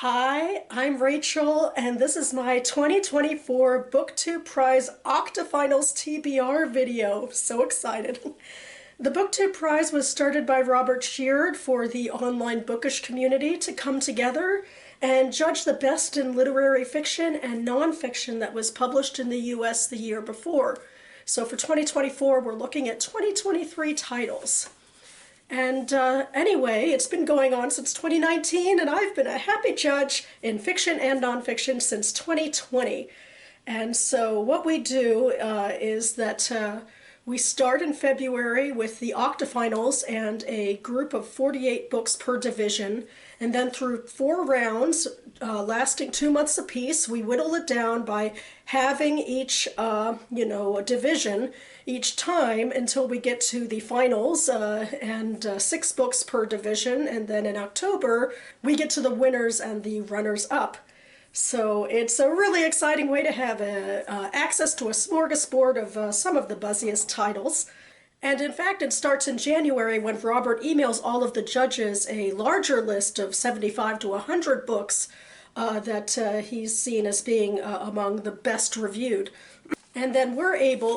Hi, I'm Rachel, and this is my 2024 BookTube Prize Octofinals TBR video. So excited. The BookTube Prize was started by Robert Sheard for the online bookish community to come together and judge the best in literary fiction and nonfiction that was published in the US the year before. So for 2024, we're looking at 2023 titles. And anyway, it's been going on since 2019, and I've been a happy judge in fiction and nonfiction since 2020. And so what we do is that we start in February with the Octofinals and a group of 48 books per division. And then through 4 rounds, lasting 2 months apiece, we whittle it down by having each, a division each time until we get to the finals, and 6 books per division. And then in October, we get to the winners and the runners-up. So it's a really exciting way to have access to a smorgasbord of some of the buzziest titles. And in fact, it starts in January when Robert emails all of the judges a larger list of 75 to 100 books that he's seen as being among the best reviewed. And then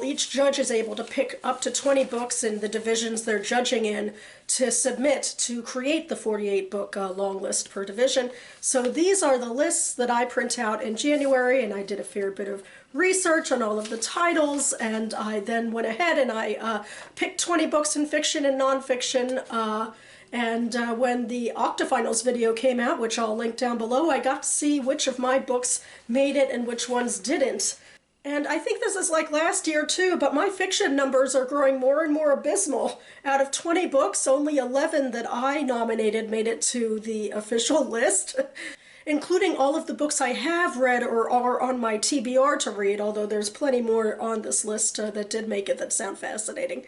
each judge is able to pick up to 20 books in the divisions they're judging in to submit to create the 48-book long list per division. So these are the lists that I print out in January, and I did a fair bit of research on all of the titles, and I then went ahead and I picked 20 books in fiction and nonfiction. And when the Octofinals video came out, which I'll link down below, I got to see which of my books made it and which ones didn't. And I think this is like last year too, but my fiction numbers are growing more and more abysmal. Out of 20 books, only 11 that I nominated made it to the official list, including all of the books I have read or are on my TBR to read, although there's plenty more on this list that did make it that sound fascinating.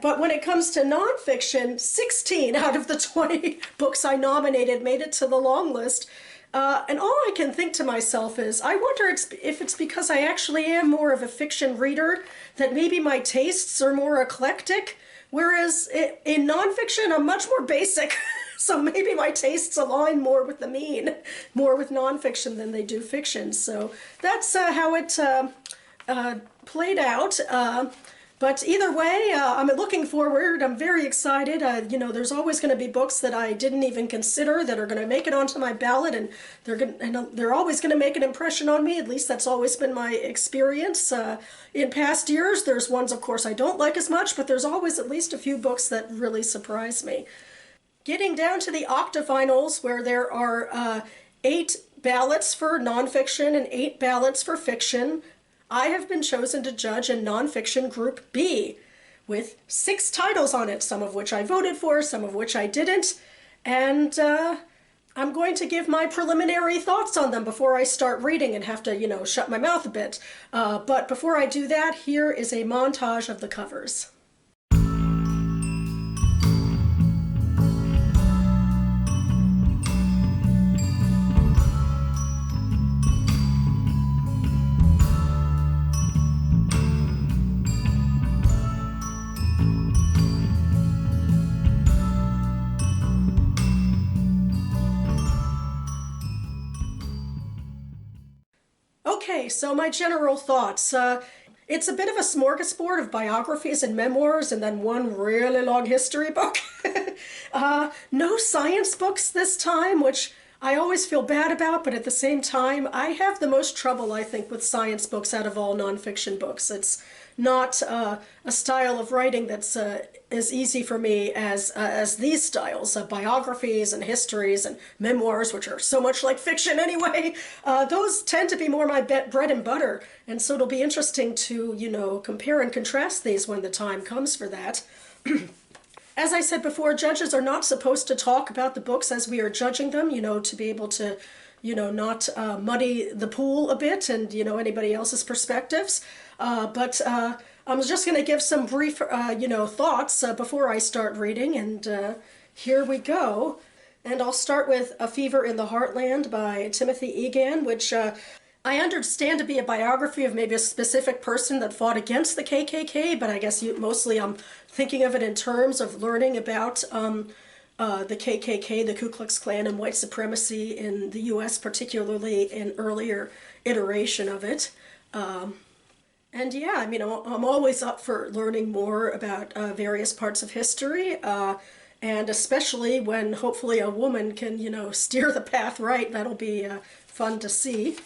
But when it comes to nonfiction, 16 out of the 20 books I nominated made it to the long list. And all I can think to myself is, I wonder if it's because I actually am more of a fiction reader, that maybe my tastes are more eclectic, whereas in nonfiction I'm much more basic. So maybe my tastes align more with the mean, more with nonfiction than they do fiction. So that's how it played out. But either way, I'm looking forward. I'm very excited. There's always going to be books that I didn't even consider that are going to make it onto my ballot, and they're always going to make an impression on me. At least that's always been my experience. In past years, there's ones, of course, I don't like as much, but there's always at least a few books that really surprise me. Getting down to the Octofinals, where there are 8 ballots for nonfiction and 8 ballots for fiction, I have been chosen to judge in nonfiction Group B, with 6 titles on it, some of which I voted for, some of which I didn't, and I'm going to give my preliminary thoughts on them before I start reading and have to, shut my mouth a bit. But before I do that, here is a montage of the covers. Okay, so my general thoughts. It's a bit of a smorgasbord of biographies and memoirs and then one really long history book. No science books this time, which I always feel bad about, but at the same time, I have the most trouble, I think, with science books out of all nonfiction books. It's not a style of writing that's as easy for me as these styles of biographies and histories and memoirs, which are so much like fiction anyway. Those tend to be more my bread and butter, and so it'll be interesting to, compare and contrast these when the time comes for that. As I said before, judges are not supposed to talk about the books as we are judging them, to be able to, not muddy the pool a bit and, anybody else's perspectives. But I'm just going to give some brief, thoughts before I start reading, and here we go. And I'll start with A Fever in the Heartland by Timothy Egan, which I understand to be a biography of maybe a specific person that fought against the KKK, but I guess mostly I'm thinking of it in terms of learning about the KKK, the Ku Klux Klan, and white supremacy in the U.S., particularly in earlier iteration of it. And yeah, I mean, I'm always up for learning more about various parts of history, and especially when hopefully a woman can, steer the path right. That'll be fun to see.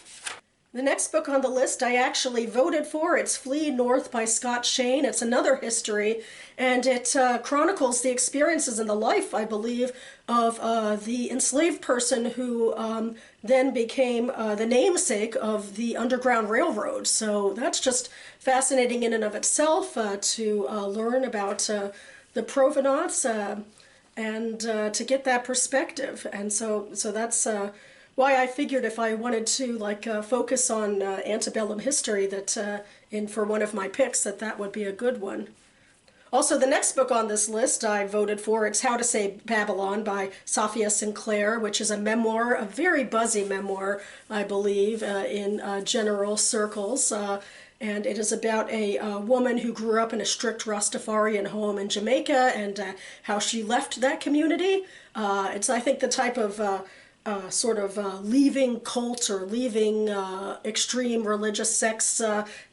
The next book on the list I actually voted for. It's Flee North by Scott Shane. It's another history, and it chronicles the experiences and the life, I believe, of the enslaved person who then became the namesake of the Underground Railroad. So that's just fascinating in and of itself to learn about the provenance and to get that perspective. And so that's why I figured if I wanted to focus on antebellum history, that for one of my picks, that would be a good one. Also, the next book on this list I voted for, it's How to Save Babylon by Safia Sinclair, which is a memoir, a very buzzy memoir, I believe, in general circles. And it is about a woman who grew up in a strict Rastafarian home in Jamaica and how she left that community. It's, I think, the type of leaving cult or leaving extreme religious sects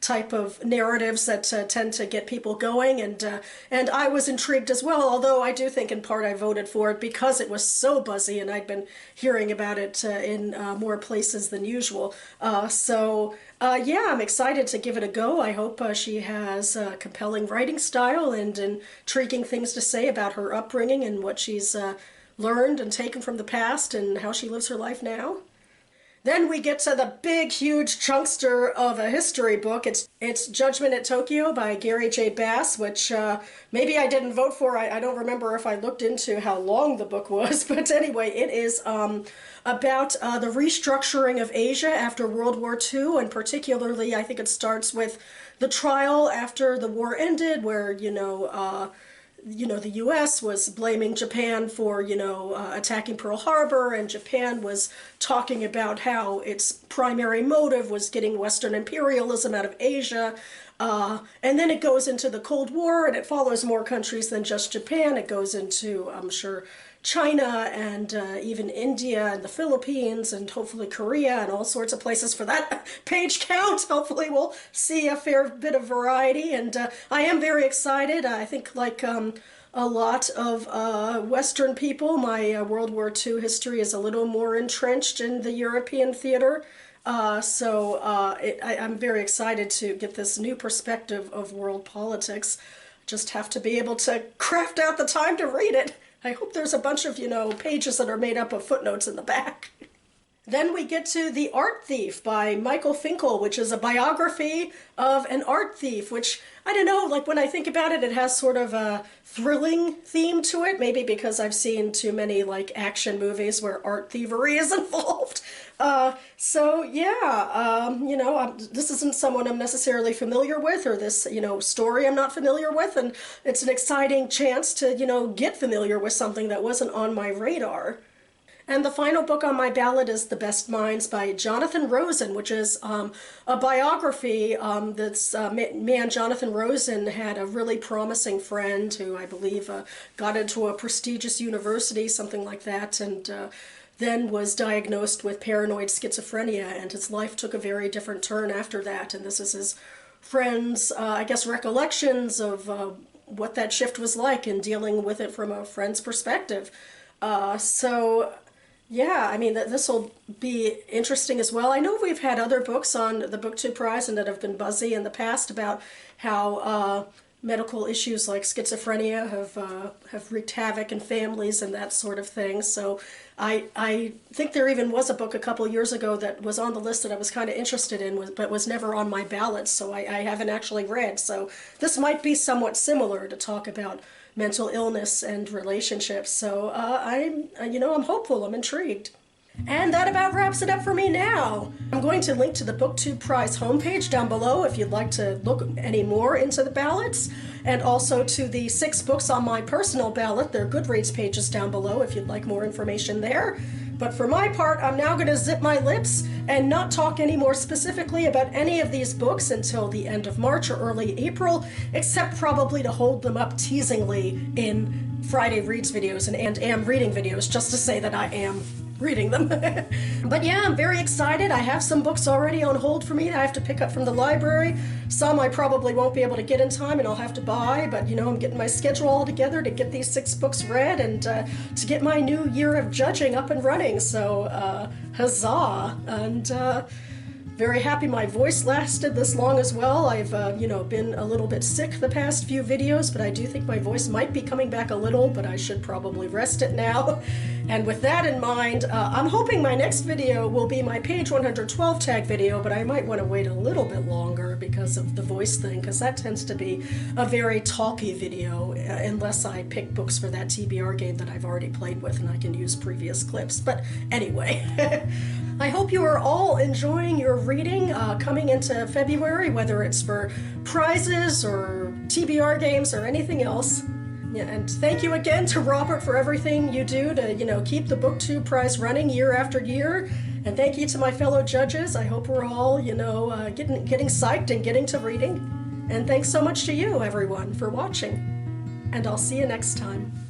type of narratives that tend to get people going, and I was intrigued as well, although I do think in part I voted for it because it was so buzzy and I'd been hearing about it in more places than usual. Yeah, I'm excited to give it a go. I hope she has a compelling writing style and intriguing things to say about her upbringing and what she's learned and taken from the past and how she lives her life now. Then we get to the big, huge chunkster of a history book. It's Judgment at Tokyo by Gary J. Bass, which maybe I didn't vote for. I don't remember if I looked into how long the book was, but anyway, it is about the restructuring of Asia after World War II, and particularly I think it starts with the trial after the war ended, where, the U.S. was blaming Japan for, attacking Pearl Harbor, and Japan was talking about how its primary motive was getting Western imperialism out of Asia. And then it goes into the Cold War, and it follows more countries than just Japan. It goes into, I'm sure, China and even India and the Philippines and hopefully Korea and all sorts of places for that page count. Hopefully we'll see a fair bit of variety, and I am very excited. I think a lot of Western people, my World War II history is a little more entrenched in the European theater. I'm very excited to get this new perspective of world politics. Just have to be able to craft out the time to read it. I hope there's a bunch of, pages that are made up of footnotes in the back. Then we get to The Art Thief by Michael Finkel, which is a biography of an art thief, which, I don't know, when I think about it, it has sort of a thrilling theme to it, maybe because I've seen too many, action movies where art thievery is involved. This isn't someone I'm necessarily familiar with, or this, story I'm not familiar with, and it's an exciting chance to, get familiar with something that wasn't on my radar. And the final book on my ballot is The Best Minds by Jonathan Rosen, which is a biography. This man, Jonathan Rosen, had a really promising friend who I believe got into a prestigious university, something like that, and then was diagnosed with paranoid schizophrenia, and his life took a very different turn after that. And this is his friend's, recollections of what that shift was like and dealing with it from a friend's perspective. Yeah, I mean, this will be interesting as well. I know we've had other books on the BookTube Prize and that have been buzzy in the past about how medical issues like schizophrenia have wreaked havoc in families and that sort of thing. So I think there even was a book a couple years ago that was on the list that I was kind of interested in, but was never on my ballot, so I haven't actually read. So this might be somewhat similar to talk about mental illness and relationships. So I'm hopeful, I'm intrigued. And that about wraps it up for me now. I'm going to link to the BookTube Prize homepage down below if you'd like to look any more into the ballots, and also to the 6 books on my personal ballot. There are Goodreads pages down below if you'd like more information there. But for my part, I'm now going to zip my lips and not talk any more specifically about any of these books until the end of March or early April, except probably to hold them up teasingly in Friday Reads videos and am reading videos, just to say that I am reading them. But yeah, I'm very excited. I have some books already on hold for me that I have to pick up from the library. Some I probably won't be able to get in time and I'll have to buy, but you know, I'm getting my schedule all together to get these 6 books read and to get my new year of judging up and running. So huzzah. And very happy my voice lasted this long as well. I've, been a little bit sick the past few videos, but I do think my voice might be coming back a little, but I should probably rest it now. And with that in mind, I'm hoping my next video will be my page 112 tag video, but I might want to wait a little bit longer because of the voice thing, because that tends to be a very talky video, unless I pick books for that TBR game that I've already played with and I can use previous clips. But anyway, I hope you are all enjoying your reading coming into February, whether it's for prizes or TBR games or anything else. Yeah, and thank you again to Robert for everything you do to, keep the BookTube prize running year after year. And thank you to my fellow judges. I hope we're all, getting psyched and getting to reading. And thanks so much to you, everyone, for watching. And I'll see you next time.